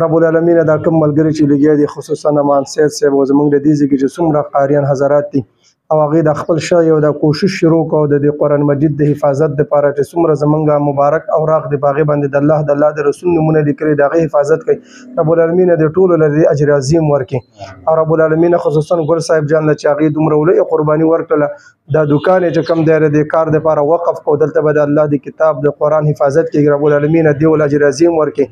رب العالمین دا کوم ملګري چې لګیا دي خصوصا امان سید صاحب او زموږ د دې ځای کې چې څومره قاریان حضرات دي او هغې د خپل شای او د کوشش شروع کړو د قرآن مجید د حفاظت دپاره چې څومره زمونږ مبارک اوراق د په هغې باندې د الله د رسول نومونه لیکلي د هغې حفاظت کوي. رب العالمین د ټولو له دې اجر عظیم ورکړي او رب العالمین خصوصا ګل صاحب جان له چې هغې دومره لویه قرباني ورکړله دا دوکان یې چې کوم دی د کار دپاره وقف کړو دلته به د الله د کتاب د قرآن حفاظت کېږي. رب العالمین دې ول اجر عظیم ورکړي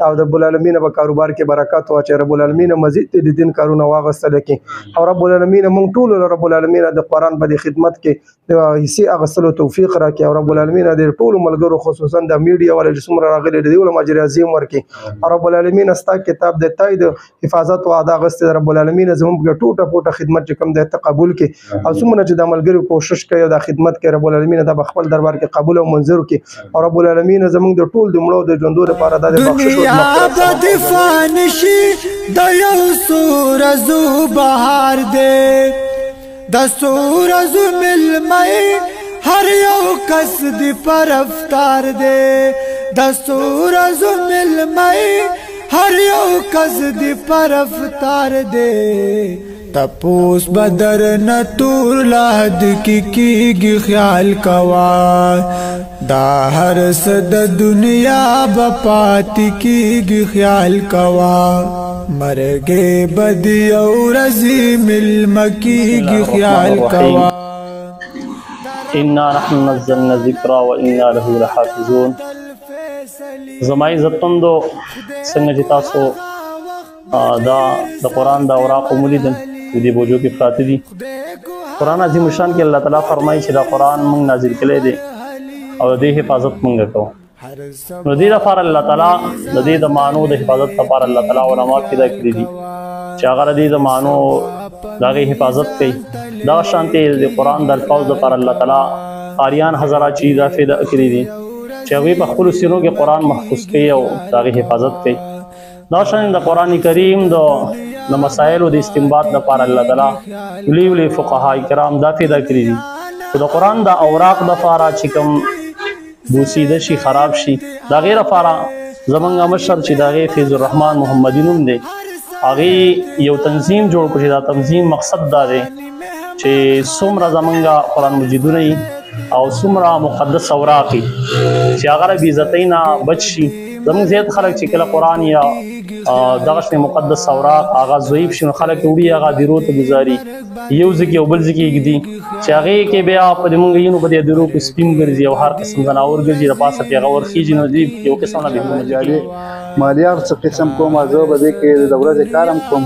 او رب العالمین په کاروبار کې برکات واچوي. رب العالمین مزید د دین کارونه واغستله کړي او رب العالمین موږ ټولو له رب العالمین د قرآن په خدمت کې د حصې اخیستلو توفیق راکړي او رب العالمین د ټولو ملګرو خصوصا د میډیا والا چې څومره راغلي دي ول اجر عظیم ورکړي او رب العالمین ستا کتاب د تایید حفاظت او ادا غست رب العالمین زموږ ټوټه ټوټه خدمت چې کوم د قبول کړي او څومره چې د ملګرو کوشش کوي د خدمت کې رب العالمین د خپل دربار کې قبول او منظور کړي او رب العالمین زموږ د ټول د مړو د ژوندو لپاره د بخښش او د یو سورزو بهار دی د سورزو ملمئی هر یو کس دی پر افطار دی د سورزو ملمئی هر یو کس دی پر افطار دی تپوس بدر نتور لحد کی خیال کوا دا ہر صد دنیا بپات کی خیال کوا مرگے بدی اور رزی ملمکی خیال کوا انا نحن نزلنا الذکر و انا له لحافظون. زمائی زتندو سنگ تاسو دا قرآن دا اوراق مولیدن دې بوجو کې پراته دي. قرآن عظیم شان کې الله تعالی فرمایي چې دا قرآن موږ نازل کړی دی او د دې حفاظت موږ کوو. نو دې لپاره الله تعالی د دې د معنو د حفاظت لپاره الله تعالی علما پیدا کړي دي چې هغه د دې د معنو د هغې حفاظت کوي. دغه شانتې د قرآن د الفاظو لپاره الله تعالی قاریان حضرات چې اضافه کړي دي چې هغوی په خپلو سینو کې قرآن محفوظ کوي او د هغې حفاظت کوي. دغه شان د قرآن کریم د مسائل د استنباط لپاره الله تعالی لوی فقها کرام دا پیدا کړي دي چې د قرآن د اوراق لپاره چې کوم بوسیده شي خراب شي د هغې لپاره زمونږ مشر چې د هغې فیض الرحمن محمدي نوم دی هغې یو تنظیم جوړ کړو چې دا تنظیم مقصد دا دی چې څومره زمونږ قرآن مجیدونه وي او څومره مقدس اوراق وي چې هغه له بېعزتۍ نه بچ شي. زموږ زیات خلک چې کله قرآن یا دغه شنې مقدس اوراق هغه ضعیف شي نو خلک وړي هغه دیرو ته ګزاري یو ځای کې او بل ځای کې ږدي چې هغې کې بیا په دې مونږ یو په دې دیرو کې سپین ګرځي او هر قسم ځناور ګرځي د پاسه پې هغه ورخیږي نو دې یو قسم نه بهتونه جالي مالیار څه قسم کوم زه به دې کې د ورځې کار هم کوم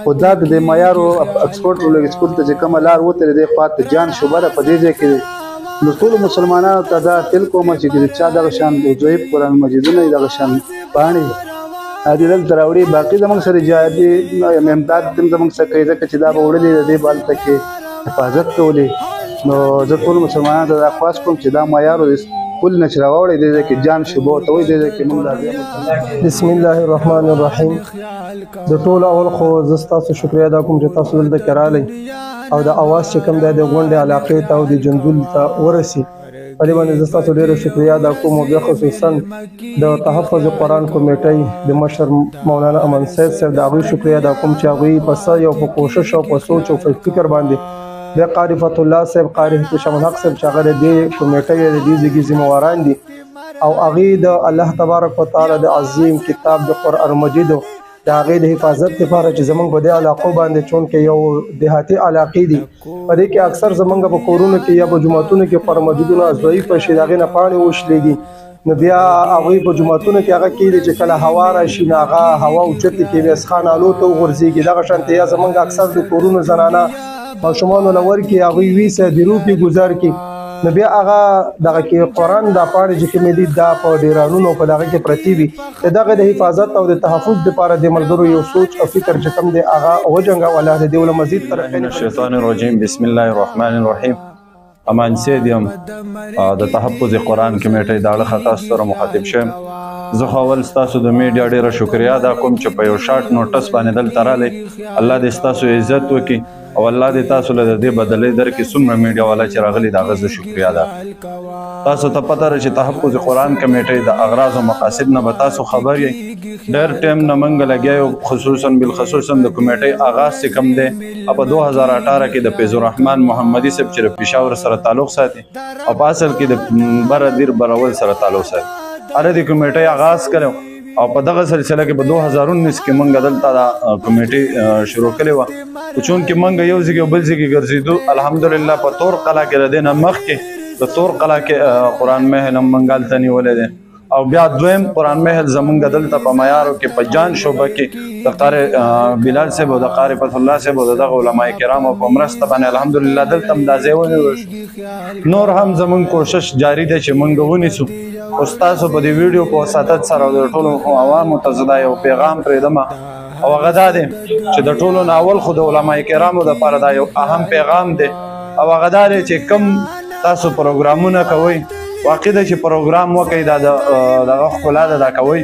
خو دا د معیارو اکسفورډ رولینګ سکول ته چې کومه لار وتلې دې خوا ته جان شوبه ده په دې ځای کې نو ټولو مسلمانانو ته دا تل کومه چې د چا دغه شان ضعیف قرآن مجیدونه دغه شان پاڼې دې دلته راوړي باقي زموږ سره جهادي امداد هم زموږ څه کوي ځکه چې دا به وړلي د دې به هلته کې حفاظت کولې نو زه ټولو مسلمانانو ته دا خواست کوم چې دا معیارو کل نه چې راوړی دې ځای کې جان شوبه ورته وایي دې ځای کې موږ بسم الله الرحمن الرحیم. د ټولو اول خو زه ستاسو شکریه ادا کوم چې تاسو دلته کې راغلی او د اواز چې کوم دی د غونډې علاقې ته او د جندول ته ورسي په دې باندې زه ستاسو ډېره شکریه ادا کوم او بیا خصوصا د تحفظ قرآن کمیټۍ د مشر مولانا امان سید صاحب د هغوی شکریه ادا کوم چې هغوی په سعی او په کوشش او په سوچ او په فکر باندې د قاری فتح الله صاحب قاری هشام الحق صاحب چې هغه د دې کمیټۍ د دې ځای ذمهواران دي او هغوی د الله تبارک وتعالی د عظیم کتاب د قرآن مجید د هغې د حفاظت لپاره چې زموږ په دې علاقو باندې چونکې یو دیهاتي علاقې دي په دې کې اکثر زموږ په کورونو کې یا په جوماتونو کې قرآن مجیدونه ضعیفه شي د هغې نه پاڼې وشلېږي نو بیا هغوی په جوماتونو کې هغه کېږي چې کله هوا راشي نو هغه هوا اوچتې کې ویسخان الو ته وغورځېږي دغه شانتې یا زموږ اکثر د کورونو زنانه ماشومانو له ورکړي هغوی ویسه د روپې ګزار کړي نو بیا هغه دغه کې قرآن دا پاڼې چې کومې دي دا په ډیرانونو په دغه کې پرتې وي د دغه د حفاظت او د تحفظ دپاره د ملګرو یو سوچ او فکر چې کوم دی هغه وجنګه الله د دې ول مزید ترقی من الشیطان الرجیم بسم الله الرحمن الرحیم. امان سید یم د تحفظ قرآن کمیټۍ د اړخه تاسو سره مخاطب شم زه خو اول ستاسو د میډیا ډیره شکریا ادا کوم چې په یو شارټ نوټس باندې دلته رالی. الله دې ستاسو عزت وکړي او الله دې تاسو له دې بدلې درکړي. څومره میډیا والا چې راغلي د هغه زه شکریا ادا کوم. تاسو ته پته ده چې تحفظ قرآن کمیټۍ د اغراض او مقاصد نه به تاسو خبر یې. ډېر ټایم نه موږ لګیا یو، خصوصا بالخصوصا د کمیټۍ آغاز چې کوم دی په 2018 کې د فیض الرحمن محمدي صاحب چې د پېښور سره تعلق ساتي او په اصل کې د بره دیر براول سره تعلق ساتي، هغه د کمیټۍ آغاز کړی او په دغه سلسله کې په 2019 کې موږ دلته دا کمیټۍ شروع کړې وه. خو چونکې موږ یو ځای او بل ځای کې ګرځېدو، الحمدلله په تور قلعه کې د دې نه مخکې د تور قلعه کې قرآن محل هم موږ هلته نیولی دی او بیا دویم قرآن محل زمونږ دلته په معیارو کې په جان شعبه کې د قاری بلال صاحب او د قاری فتح الله صاحب او دغه علماء کرامو په مرسته باندې الحمدلله دلته هم دا ځای ونیول شو. نور هم زمونږ کوشش جاری دی چې موږ ونیسو. خو ستاسو په دې ویډیو په وساطت سره د ټولو عوامو ته زه دا یو پیغام پرېږدم او هغه دا دی چې د ټولو نه اول خو د علماء کرامو دپاره دا یو اهم پیغام دی او هغه دا دی چې کوم تاسو پروګرامونه کوئ، واقع ده چې پروګرام وکړئ دا دغه ښکلا ده دا کوئ،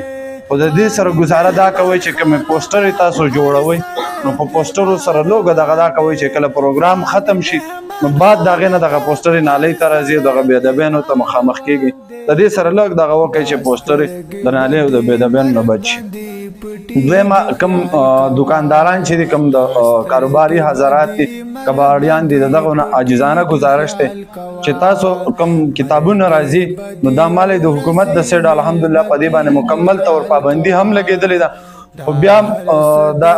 خو د دې سره ګزاره دا کوئ چې کومې پوسټرې تاسو جوړوئ نو په پوسټرو سره لوګه دغه دا کوئ چې کله پروګرام ختم شي نو بعد د هغې نه دغه پوسټرې نالۍ ته راځي او دغه بېادبیانو ته مخامخ کېږي. د دې سره لږ دغه وکړئ چې پوسټرې د نالۍ او د بېادبیانو نه بچ شي. دویمه کوم دکانداران چې دي، کوم د کاروباري حضرات دي، کباړیان دي، د دغو نه عاجزانه گزارش دی چې تاسو کوم کتابونه راځي نو دا مالی د حکومت د سیډ الحمدلله په دې باندې مکمل طور پابندي هم لګېدلې ده. خو بیا دا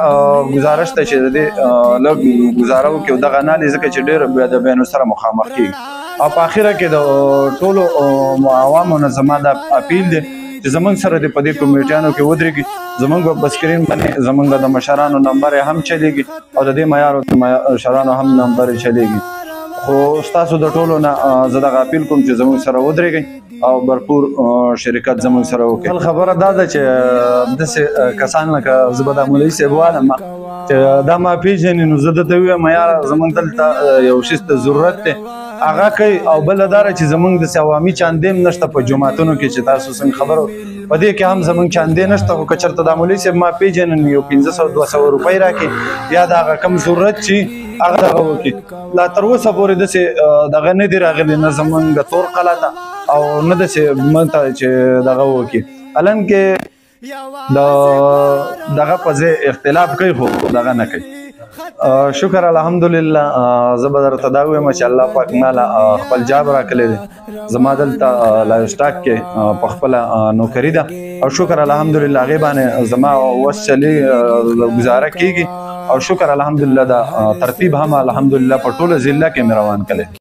گزارش ته چې د دې لږ ګزاره وکړي او دغه نالې ځکه چې ډېر بېادبیانو سره مخامخ کېږي او په اخره کې د ټولو عوامو نه زما دا اپیل دی چې زمونږ سره دې په دې کمیټیانو کې ودرېږي. زمونږ په سکرین باندې زمونږ د مشرانو نمبر هم چلیږي او د دې معیارو مشرانو هم نمبر چلیږي. خو ستاسو د ټولو نه زه دغه اپیل کوم چې زمونږ سره ودرېږئ او برپور شرکت زمونږ سره وکړئ. بل خبره دا ده چې داسې کسان لکه زه به دا مولوي صاحب وایم چې دا ما پېژني نو زه درته ووایم یاره زمونږ دلته یو شي ته ضرورت دی هغه کوي، او بله دا چې زمونږ داسې عوامي چاندې هم نشته په جوماتونو کې چې تاسو څنګه خبرو په دې کې هم زمونږ چاندې نشته. خو که چېرته دا مولوي صاحب ما پېژني نو یو 500-200 روپۍ راکړي یا د هغه کم ضرورت چې هغه دغه وکړي. لا تر اوسه پورې داسې دغه نه دي راغلي نه زمونږ تور قلعه ته او نه داسې موږ ته چې دغه وکړي. الان کې د دغه په ځای اختلاف کوي خو دغه نه کوي. شکر الحمدلله. زه به درته دا ووایم چې الله پاک ماله خپل جاب راکړی دی. زما دلته لایو سټاک کې په خپله نوکري ده او شکر الحمدلله هغې باندې زما وس چلی ګزاره کېږي او شکر الحمدلله دا ترتیب هم الحمدلله په ټوله ضلع کې مې روان کړی.